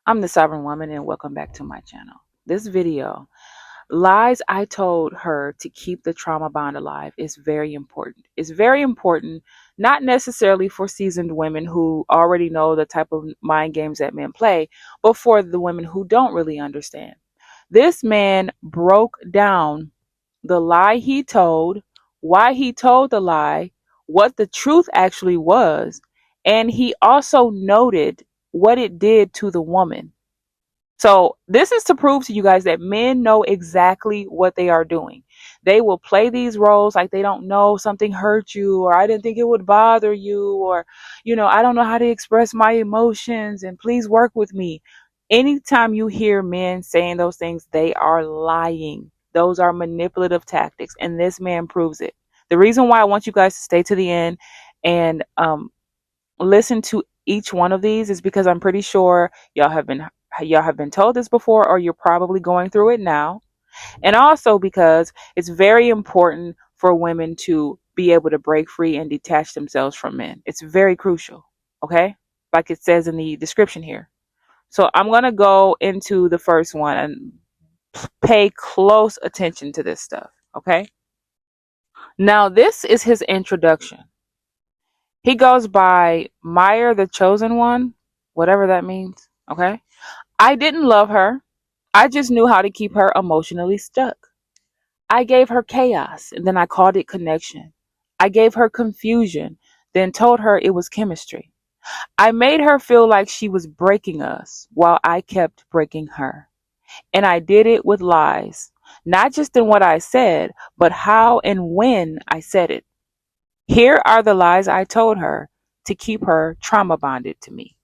I'm the Sovereign Woman, and welcome back to my channel. This video, lies I told her to keep the trauma bond alive, is very important. It's very important, not necessarily for seasoned women who already know the type of mind games that men play, but for the women who don't really understand. This man broke down the lie he told, why he told the lie, what the truth actually was, and he also noted what it did to the woman. So, this is to prove to you guys that men know exactly what they are doing. They will play these roles like they don't know something hurt you, or I didn't think it would bother you, or, I don't know how to express my emotions, and please work with me. Anytime you hear men saying those things, they are lying. Those are manipulative tactics, and this man proves it. The reason why I want you guys to stay to the end and listen to each one of these is because I'm pretty sure y'all have been told this before, or you're probably going through it now. And also because it's very important for women to be able to break free and detach themselves from men. It's very crucial. Okay? Like it says in the description here. So I'm going to go into the first one and pay close attention to this stuff. Okay? Now, this is his introduction. He goes by Meyer the Chosen One, whatever that means. Okay? I didn't love her. I just knew how to keep her emotionally stuck. I gave her chaos, and then I called it connection. I gave her confusion, then told her it was chemistry. I made her feel like she was breaking us while I kept breaking her. And I did it with lies, not just in what I said, but how and when I said it. Here are the lies I told her to keep her trauma bonded to me.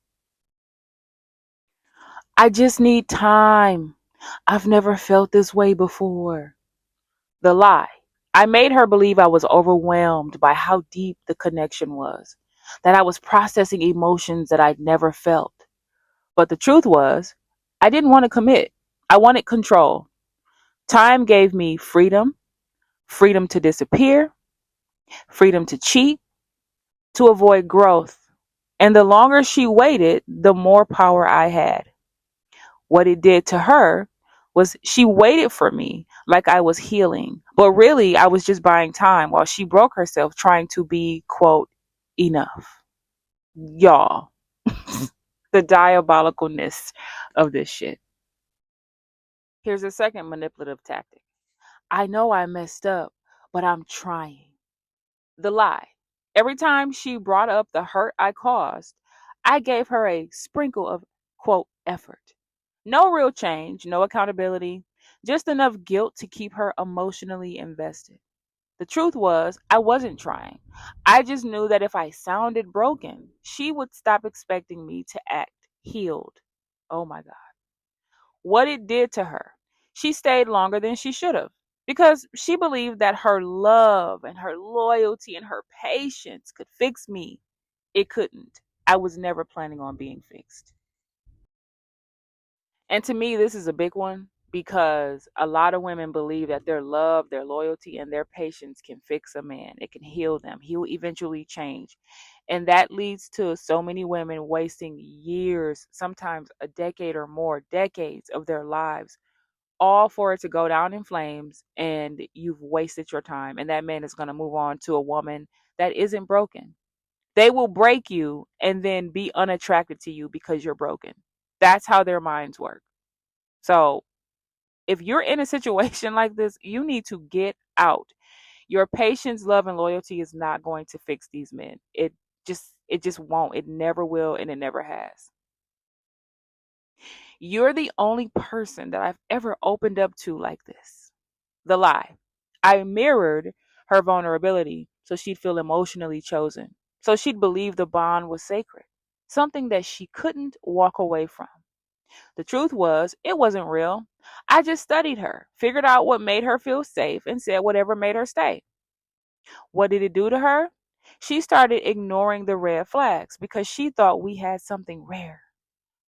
I just need time. I've never felt this way before. The lie. I made her believe I was overwhelmed by how deep the connection was, that I was processing emotions that I'd never felt. But the truth was, I didn't want to commit. I wanted control. Time gave me freedom, freedom to disappear, freedom to cheat, to avoid growth. And the longer she waited, the more power I had. What it did to her was she waited for me like I was healing, but really I was just buying time while she broke herself trying to be, quote, enough. Y'all, the diabolicalness of this shit. Here's a second manipulative tactic. I know I messed up, but I'm trying. The lie. Every time she brought up the hurt I caused, I gave her a sprinkle of, quote, effort. No real change, no accountability, just enough guilt to keep her emotionally invested. The truth was, I wasn't trying. I just knew that if I sounded broken, she would stop expecting me to act healed. Oh my God. What it did to her. She stayed longer than she should have because she believed that her love and her loyalty and her patience could fix me. It couldn't. I was never planning on being fixed. And to me, this is a big one because a lot of women believe that their love, their loyalty, and their patience can fix a man. It can heal them. He will eventually change. And that leads to so many women wasting years, sometimes a decade or more, decades of their lives, all for it to go down in flames and you've wasted your time. And that man is going to move on to a woman that isn't broken. They will break you and then be unattracted to you because you're broken. That's how their minds work. So if you're in a situation like this, you need to get out. Your patience, love, and loyalty is not going to fix these men. It just won't. It never will, and it never has. You're the only person that I've ever opened up to like this. The lie. I mirrored her vulnerability so she'd feel emotionally chosen. So she'd believe the bond was sacred, something that she couldn't walk away from. The truth was, it wasn't real. I just studied her, figured out what made her feel safe, and said whatever made her stay. What did it do to her? She started ignoring the red flags because she thought we had something rare.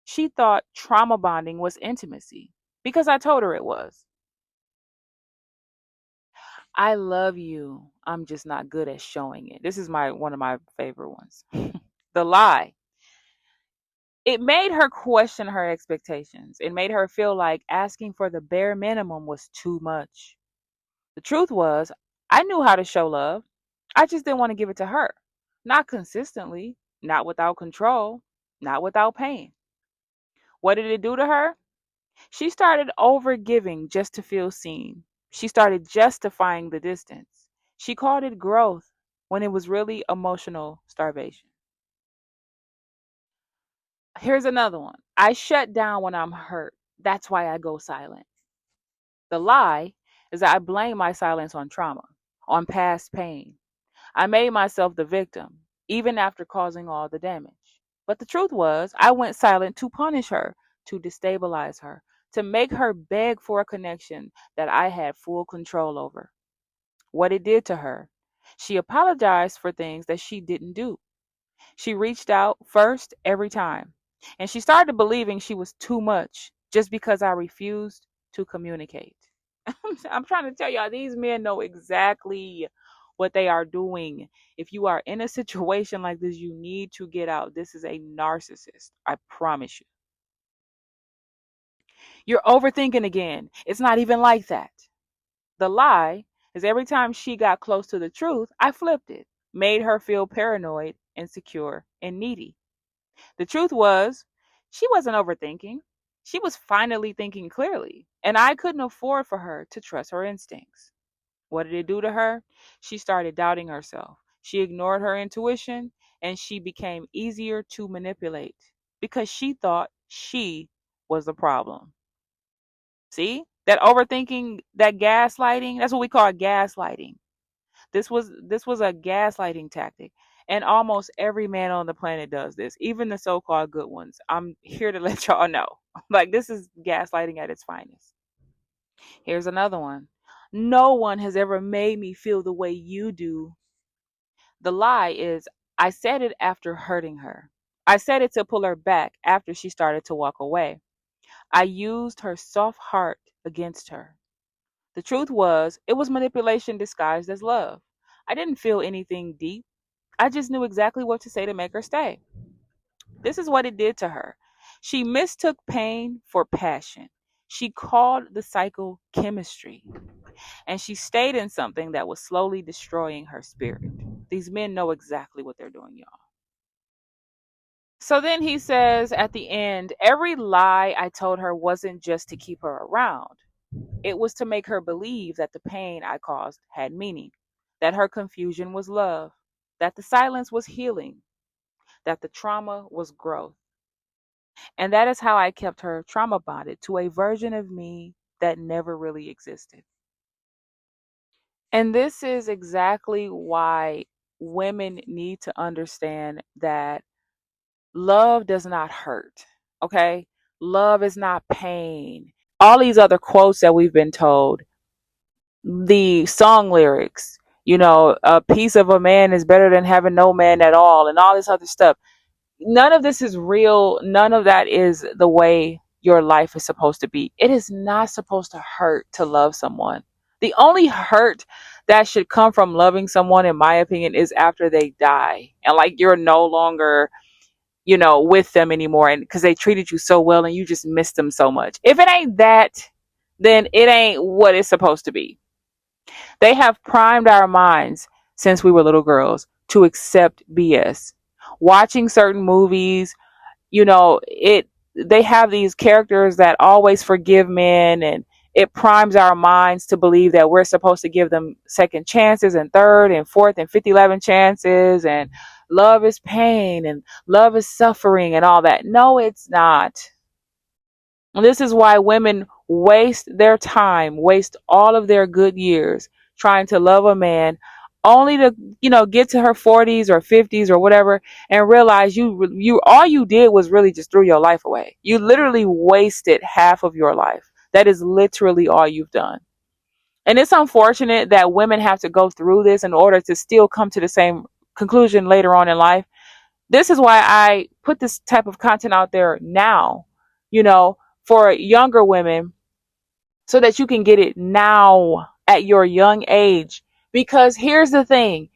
She thought trauma bonding was intimacy because I told her it was. I love you. I'm just not good at showing it. This is my one of my favorite ones. The lie. It made her question her expectations. It made her feel like asking for the bare minimum was too much. The truth was, I knew how to show love. I just didn't want to give it to her. Not consistently, not without control, not without pain. What did it do to her? She started over giving just to feel seen. She started justifying the distance. She called it growth when it was really emotional starvation. Here's another one. I shut down when I'm hurt. That's why I go silent. The lie is that I blame my silence on trauma, on past pain. I made myself the victim, even after causing all the damage. But the truth was, I went silent to punish her, to destabilize her, to make her beg for a connection that I had full control over. What it did to her. She apologized for things that she didn't do. She reached out first every time. And she started believing she was too much just because I refused to communicate. I'm trying to tell y'all, these men know exactly what they are doing. If you are in a situation like this, you need to get out. This is a narcissist. I promise you. You're overthinking again. It's not even like that. The lie is every time she got close to the truth, I flipped it, made her feel paranoid, insecure, and needy. The truth was, she wasn't overthinking. She was finally thinking clearly, and I couldn't afford for her to trust her instincts. What did it do to her? She started doubting herself. She ignored her intuition, and she became easier to manipulate because she thought she was the problem. See? That overthinking, that gaslighting, that's what we call gaslighting. This was a gaslighting tactic. And almost every man on the planet does this, even the so-called good ones. I'm here to let y'all know. Like this is gaslighting at its finest. Here's another one. No one has ever made me feel the way you do. The lie is I said it after hurting her. I said it to pull her back after she started to walk away. I used her soft heart against her. The truth was, it was manipulation disguised as love. I didn't feel anything deep. I just knew exactly what to say to make her stay. This is what it did to her. She mistook pain for passion. She called the cycle chemistry. And she stayed in something that was slowly destroying her spirit. These men know exactly what they're doing, y'all. So then he says at the end, every lie I told her wasn't just to keep her around. It was to make her believe that the pain I caused had meaning, that her confusion was love, that the silence was healing, that the trauma was growth. And that is how I kept her trauma bonded to a version of me that never really existed. And this is exactly why women need to understand that love does not hurt. Okay? Love is not pain. All these other quotes that we've been told, the song lyrics, a piece of a man is better than having no man at all, and all this other stuff. None of this is real. None of that is the way your life is supposed to be. It is not supposed to hurt to love someone. The only hurt that should come from loving someone, in my opinion, is after they die. And like you're no longer, with them anymore. And because they treated you so well and you just miss them so much. If it ain't that, then it ain't what it's supposed to be. They have primed our minds since we were little girls to accept BS. Watching certain movies, it they have these characters that always forgive men, and it primes our minds to believe that we're supposed to give them second chances and third and fourth and 11 chances, and love is pain and love is suffering and all that. No, it's not. And this is why women waste their time, waste all of their good years trying to love a man only to, get to her 40s or 50s or whatever and realize you all you did was really just threw your life away. You literally wasted half of your life. That is literally all you've done. And it's unfortunate that women have to go through this in order to still come to the same conclusion later on in life. This is why I put this type of content out there now, you know, for younger women so that you can get it now at your young age. Because here's the thing,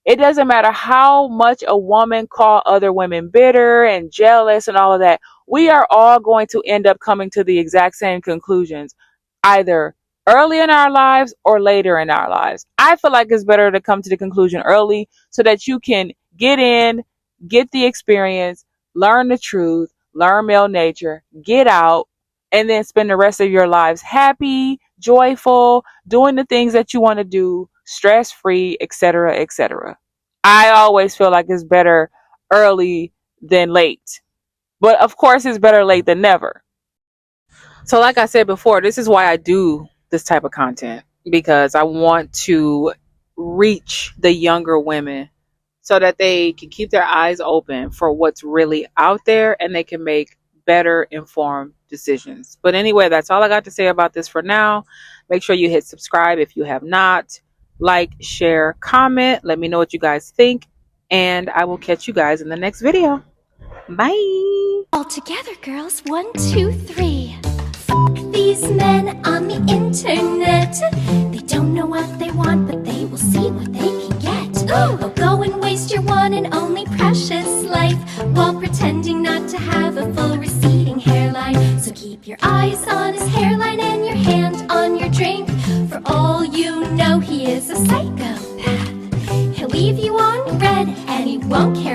It doesn't matter how much a woman call other women bitter and jealous and all of that. We are all going to end up coming to the exact same conclusions, either early in our lives or later in our lives. I feel like it's better to come to the conclusion early so that you can get in, get the experience, learn the truth, learn male nature, get out, and then spend the rest of your lives happy, joyful, doing the things that you want to do, stress free, etc., etc. I always feel like it's better early than late. But of course, it's better late than never. So, like I said before, this is why I do this type of content, because I want to reach the younger women so that they can keep their eyes open for what's really out there and they can make better informed decisions. But anyway, that's all I got to say about this for now. Make sure you hit subscribe if you have not. Like, share, comment. Let me know what you guys think. And I will catch you guys in the next video. Bye. All together, girls. 1, 2, 3. These men on the internet. They don't know what they want, but they will see what they can get. Oh, go and waste your one and only precious life while pretending not to have a full receding hairline. So keep your eyes on his hairline and your hand on your drink. For all you know, he is a psychopath. He'll leave you on red and he won't care